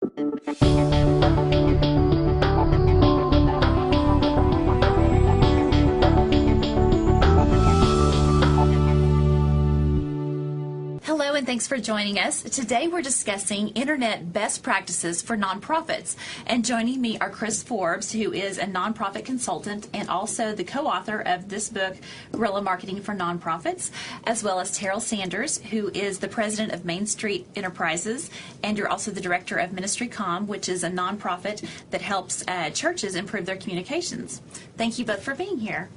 Hello, and thanks for joining us. Today we're discussing Internet best practices for nonprofits. And joining me are Chris Forbes, who is a nonprofit consultant and also the co-author of this book, Guerrilla Marketing for Nonprofits, as well as Terrell Sanders, who is the president of Main Street Enterprises, and you're also the director of Ministry Com, which is a nonprofit that helps churches improve their communications. Thank you both for being here.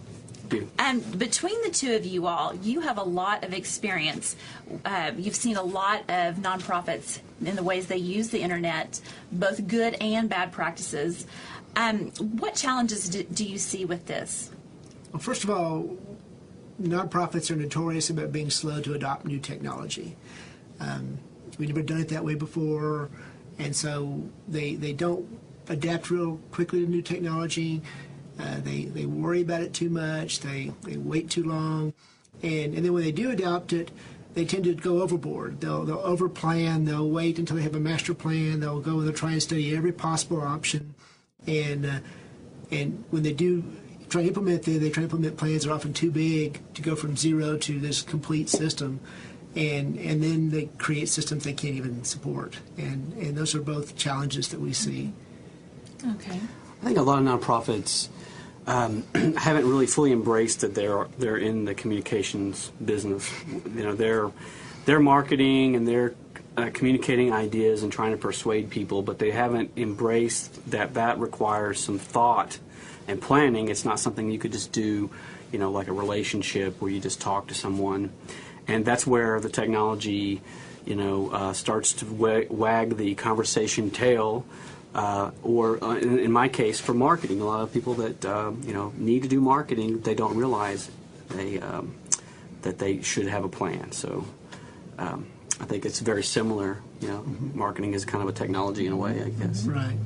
And between the two of you all, you have a lot of experience. You've seen a lot of nonprofits in the ways they use the internet, both good and bad practices. What challenges do you see with this? Well, first of all, nonprofits are notorious about being slow to adopt new technology. We've never done it that way before, and so they don't adapt real quickly to new technology. They worry about it too much, they wait too long, and then when they do adopt it, they tend to go overboard. They'll overplan, they'll wait until they have a master plan, they'll try and study every possible option, and when they do try to implement them, they try to implement plans that are often too big to go from zero to this complete system, and then they create systems they can't even support, and those are both challenges that we see. Okay. I think a lot of nonprofits haven't really fully embraced that they're in the communications business. You know, they're marketing and they're communicating ideas and trying to persuade people, but they haven't embraced that requires some thought and planning. It's not something you could just do, you know, like a relationship where you just talk to someone, and that's where the technology, you know, starts to wag the conversation tail. Or in my case, for marketing, a lot of people that you know, need to do marketing, they don't realize that they should have a plan. So I think it's very similar. You know, marketing is kind of a technology in a way, I guess. Right.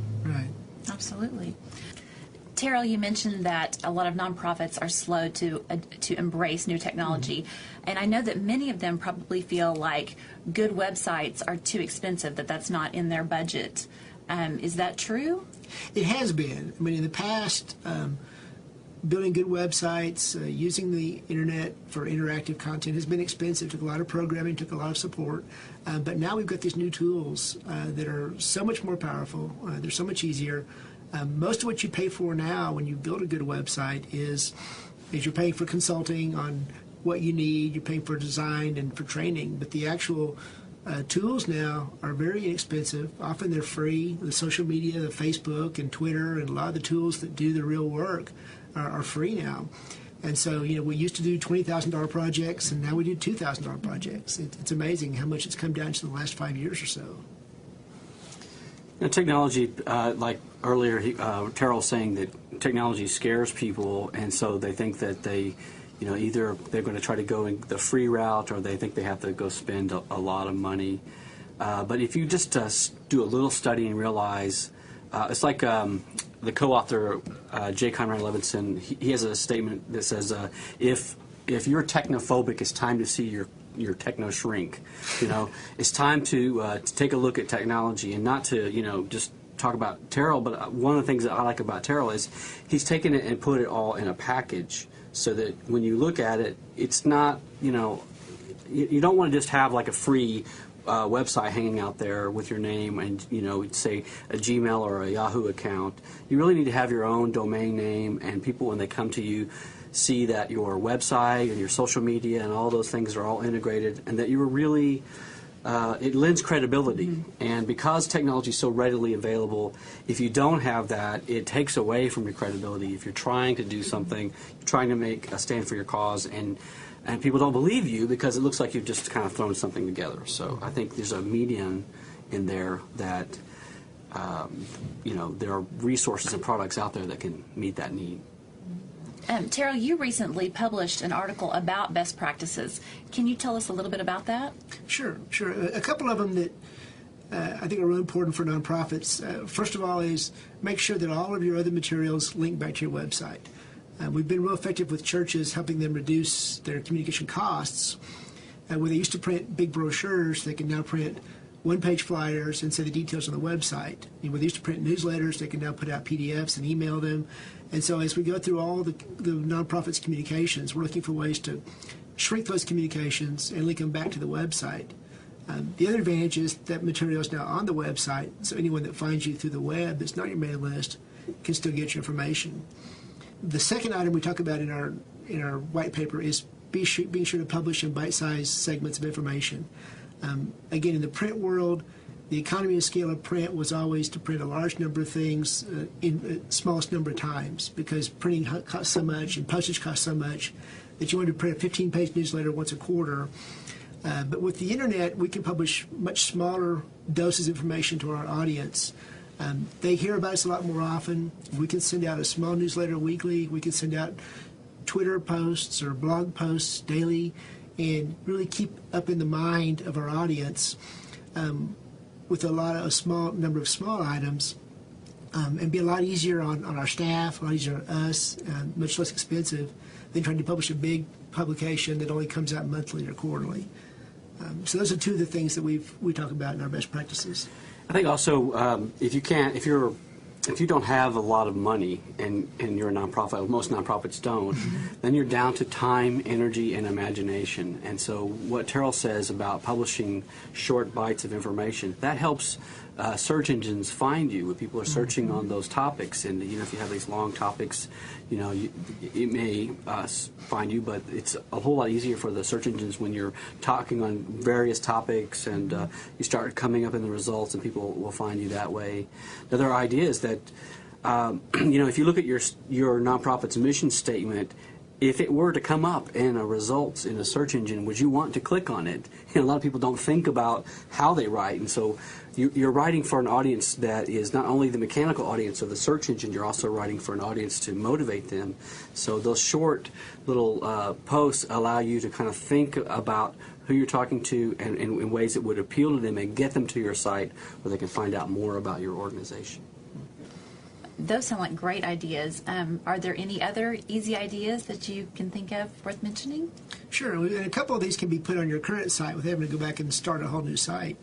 Absolutely. Terrell, you mentioned that a lot of nonprofits are slow to embrace new technology, and I know that many of them probably feel like good websites are too expensive, that's not in their budget. Is that true? It has been. I mean, in the past, building good websites, using the internet for interactive content has been expensive. Took a lot of programming, took a lot of support. But now we've got these new tools that are so much more powerful. They're so much easier. Most of what you pay for now when you build a good website is you're paying for consulting on what you need. You're paying for design and for training. But the actual tools now are very inexpensive. Often they're free. The social media, the Facebook and Twitter, and a lot of the tools that do the real work are free now. And so, you know, we used to do $20,000 projects, and now we do $2,000 projects. It's amazing how much it's come down to the last 5 years or so. You know, technology, like earlier, Terrell was saying that technology scares people, and so they think that you know, either they're going to try to go in the free route or they think they have to go spend a lot of money. But if you just do a little study and realize, it's like the co-author, J. Conrad Levinson, he has a statement that says, if you're technophobic, it's time to see your techno shrink. You know, it's time to take a look at technology and not to, you know, just talk about Terrell. But one of the things that I like about Terrell is he's taken it and put it all in a package, so that when you look at it, it's not, you know, you don't want to just have like a free website hanging out there with your name and, you know, say a Gmail or a Yahoo account. You really need to have your own domain name, and people, when they come to you, see that your website and your social media and all those things are all integrated, and that you're really it lends credibility. And because technology is so readily available, if you don't have that, it takes away from your credibility. If you're trying to do something, you're trying to make a stand for your cause, and people don't believe you because it looks like you've just kind of thrown something together. So I think there's a median in there that, you know, there are resources and products out there that can meet that need. Terrell, you recently published an article about best practices. Can you tell us a little bit about that? Sure. A couple of them that I think are really important for nonprofits. First of all is make sure that all of your other materials link back to your website. We've been real effective with churches, helping them reduce their communication costs. Where they used to print big brochures, they can now print one-page flyers and say the details on the website. Where they used to print newsletters, they can now put out PDFs and email them. And so as we go through all the nonprofits' communications, we're looking for ways to shrink those communications and link them back to the website. The other advantage is that material is now on the website, so anyone that finds you through the web that's not your mailing list can still get your information. The second item we talk about in our white paper is being sure to publish in bite-sized segments of information. Again, in the print world, the economy and scale of print was always to print a large number of things in the smallest number of times, because printing costs so much and postage costs so much that you wanted to print a 15-page newsletter once a quarter. But with the internet, we can publish much smaller doses of information to our audience. They hear about us a lot more often. We can send out a small newsletter weekly. We can send out Twitter posts or blog posts daily and really keep up in the mind of our audience with a small number of small items, and be a lot easier on our staff, a lot easier on us, much less expensive than trying to publish a big publication that only comes out monthly or quarterly. So those are two of the things that we talk about in our best practices. I think also if you don't have a lot of money and you're a nonprofit, most nonprofits don't, then you're down to time, energy, and imagination. And so what Terrell says about publishing short bites of information, that helps search engines find you when people are searching on those topics. And if you have these long topics, it may find you, but it's a whole lot easier for the search engines when you're talking on various topics and you start coming up in the results, and people will find you that way. Another idea is that if you look at your nonprofit's mission statement, if it were to come up in a results in a search engine, would you want to click on it? A lot of people don't think about how they write, and so you're writing for an audience that is not only the mechanical audience of the search engine, you're also writing for an audience to motivate them. So those short little posts allow you to kind of think about who you're talking to and in ways that would appeal to them and get them to your site where they can find out more about your organization. Those sound like great ideas. Are there any other easy ideas that you can think of worth mentioning? Sure. And a couple of these can be put on your current site without having to go back and start a whole new site.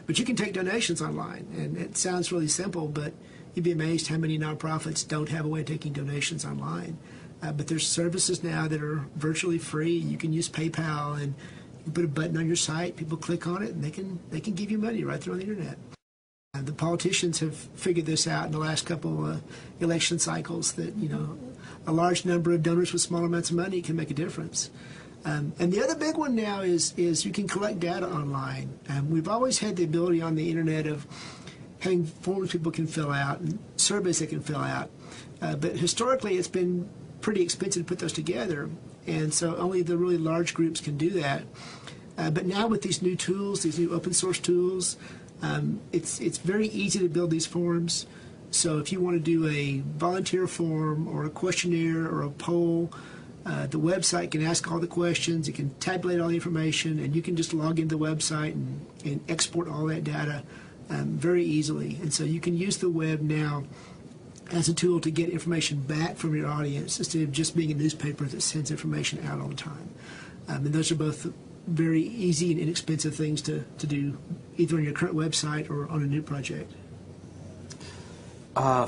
But you can take donations online. And it sounds really simple, but you'd be amazed how many nonprofits don't have a way of taking donations online. But there's services now that are virtually free. You can use PayPal, and you can put a button on your site. People click on it, and they can give you money right there on the internet. The politicians have figured this out in the last couple election cycles, that a large number of donors with small amounts of money can make a difference. And the other big one now is you can collect data online. We've always had the ability on the internet of having forms people can fill out and surveys they can fill out. But historically, it's been pretty expensive to put those together, and so only the really large groups can do that. But now with these new tools, these new open source tools, it's very easy to build these forms. So if you want to do a volunteer form or a questionnaire or a poll, the website can ask all the questions, it can tabulate all the information, and you can just log into the website and export all that data very easily. And so you can use the web now as a tool to get information back from your audience instead of just being a newspaper that sends information out all the time. And those are both very easy and inexpensive things to do, either on your current website or on a new project.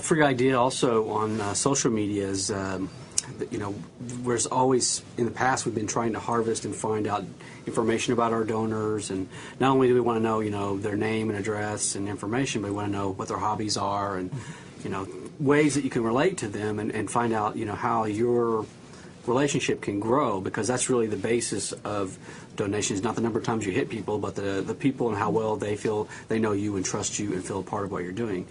Free idea also on social media is, whereas always in the past we've been trying to harvest and find out information about our donors, and not only do we want to know, their name and address and information, but we want to know what their hobbies are and, ways that you can relate to them and find out, how your relationship can grow, because that's really the basis of donations, not the number of times you hit people, but the people and how well they feel they know you and trust you and feel a part of what you're doing.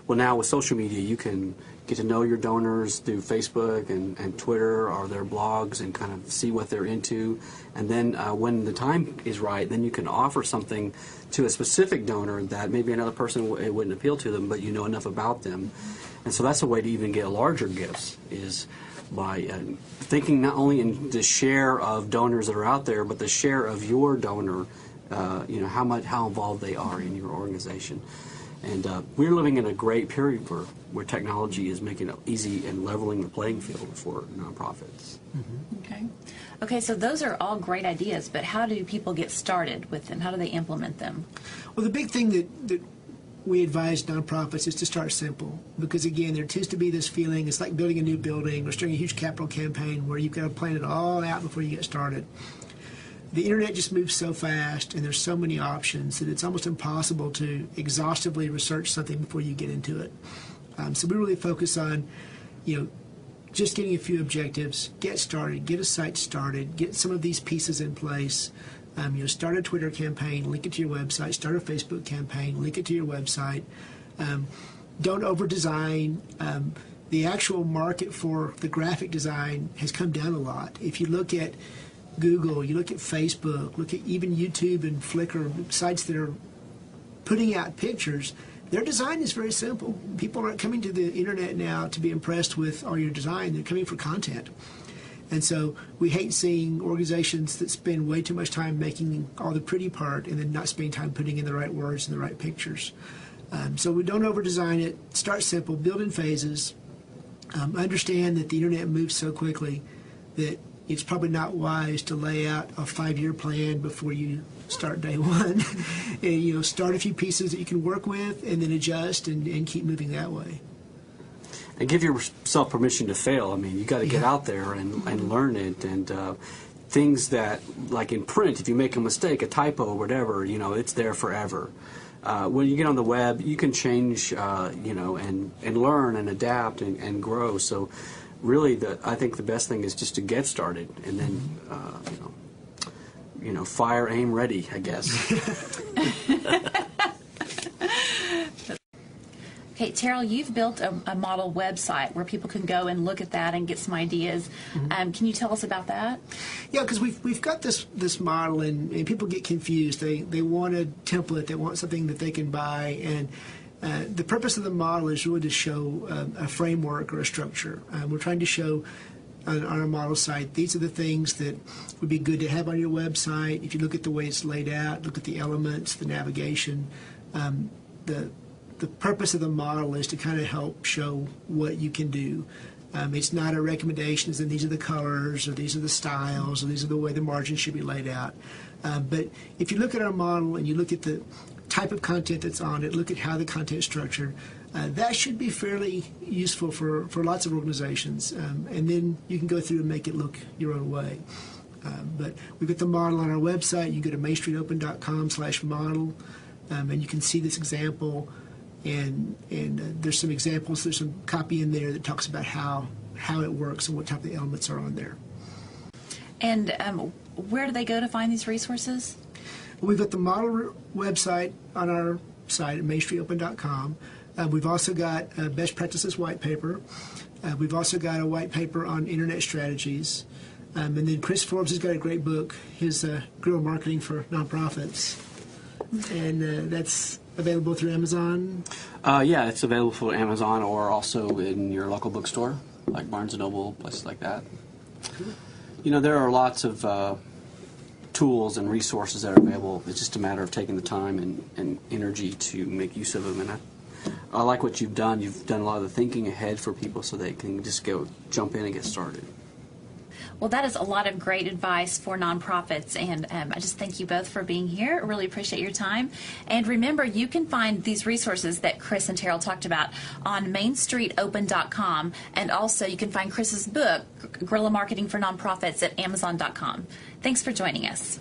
Well, now with social media, you can get to know your donors through Facebook and Twitter or their blogs and kind of see what they're into. And then when the time is right, then you can offer something to a specific donor that maybe another person it wouldn't appeal to them, but you know enough about them. And so that's a way to even get larger gifts, is by thinking not only in the share of donors that are out there, but the share of your donor, how involved they are in your organization. And we're living in a great period where technology is making it easy and leveling the playing field for nonprofits. Okay. Okay, so those are all great ideas, but how do people get started with them? How do they implement them? Well, the big thing that we advise nonprofits is to start simple, because again, there tends to be this feeling it's like building a new building or starting a huge capital campaign where you've got to plan it all out before you get started. The internet just moves so fast and there's so many options that it's almost impossible to exhaustively research something before you get into it. So we really focus on, just getting a few objectives, get started, get a site started, get some of these pieces in place. Start a Twitter campaign, link it to your website, start a Facebook campaign, link it to your website. Don't over-design. The actual market for the graphic design has come down a lot. If you look at Google, you look at Facebook, look at even YouTube and Flickr, sites that are putting out pictures, their design is very simple. People aren't coming to the internet now to be impressed with all your design. They're coming for content. And so we hate seeing organizations that spend way too much time making all the pretty part and then not spending time putting in the right words and the right pictures. So we don't over-design it. Start simple. Build in phases. Understand that the internet moves so quickly that it's probably not wise to lay out a 5-year plan before you start day one. And, start a few pieces that you can work with and then adjust and keep moving that way. And give yourself permission to fail. I mean, you got to get out there and learn it. And things that, like in print, if you make a mistake, a typo or whatever, it's there forever. When you get on the web, you can change, and learn and adapt and grow. So really, I think the best thing is just to get started and then, fire, aim, ready, I guess. Okay, Terrell, you've built a model website where people can go and look at that and get some ideas. Can you tell us about that? Yeah, because we've got this model, and people get confused. They want a template. They want something that they can buy, and the purpose of the model is really to show a framework or a structure. We're trying to show on our model site, these are the things that would be good to have on your website. If you look at the way it's laid out, look at the elements, the navigation, the purpose of the model is to kind of help show what you can do. It's not a recommendation as in these are the colors or these are the styles or these are the way the margins should be laid out. But if you look at our model and you look at the type of content that's on it, look at how the content is structured, that should be fairly useful for lots of organizations. And then you can go through and make it look your own way. But we've got the model on our website. You go to mainstreetopen.com/model, and you can see this example. And there's some examples, there's some copy in there that talks about how it works and what type of elements are on there. And where do they go to find these resources? We've got the model website on our site at mainstreetopen.com. We've also got a best practices white paper. We've also got a white paper on internet strategies. And then Chris Forbes has got a great book, his Guerrilla Marketing for Nonprofits. And that's available through Amazon? Yeah, it's available for Amazon or also in your local bookstore, like Barnes & Noble, places like that. Cool. There are lots of tools and resources that are available. It's just a matter of taking the time and energy to make use of them. And I like what you've done. You've done a lot of the thinking ahead for people so they can just jump in and get started. Well, that is a lot of great advice for nonprofits, and I just thank you both for being here. I really appreciate your time. And remember, you can find these resources that Chris and Terrell talked about on mainstreetopen.com, and also you can find Chris's book, Guerrilla Marketing for Nonprofits, at amazon.com. Thanks for joining us.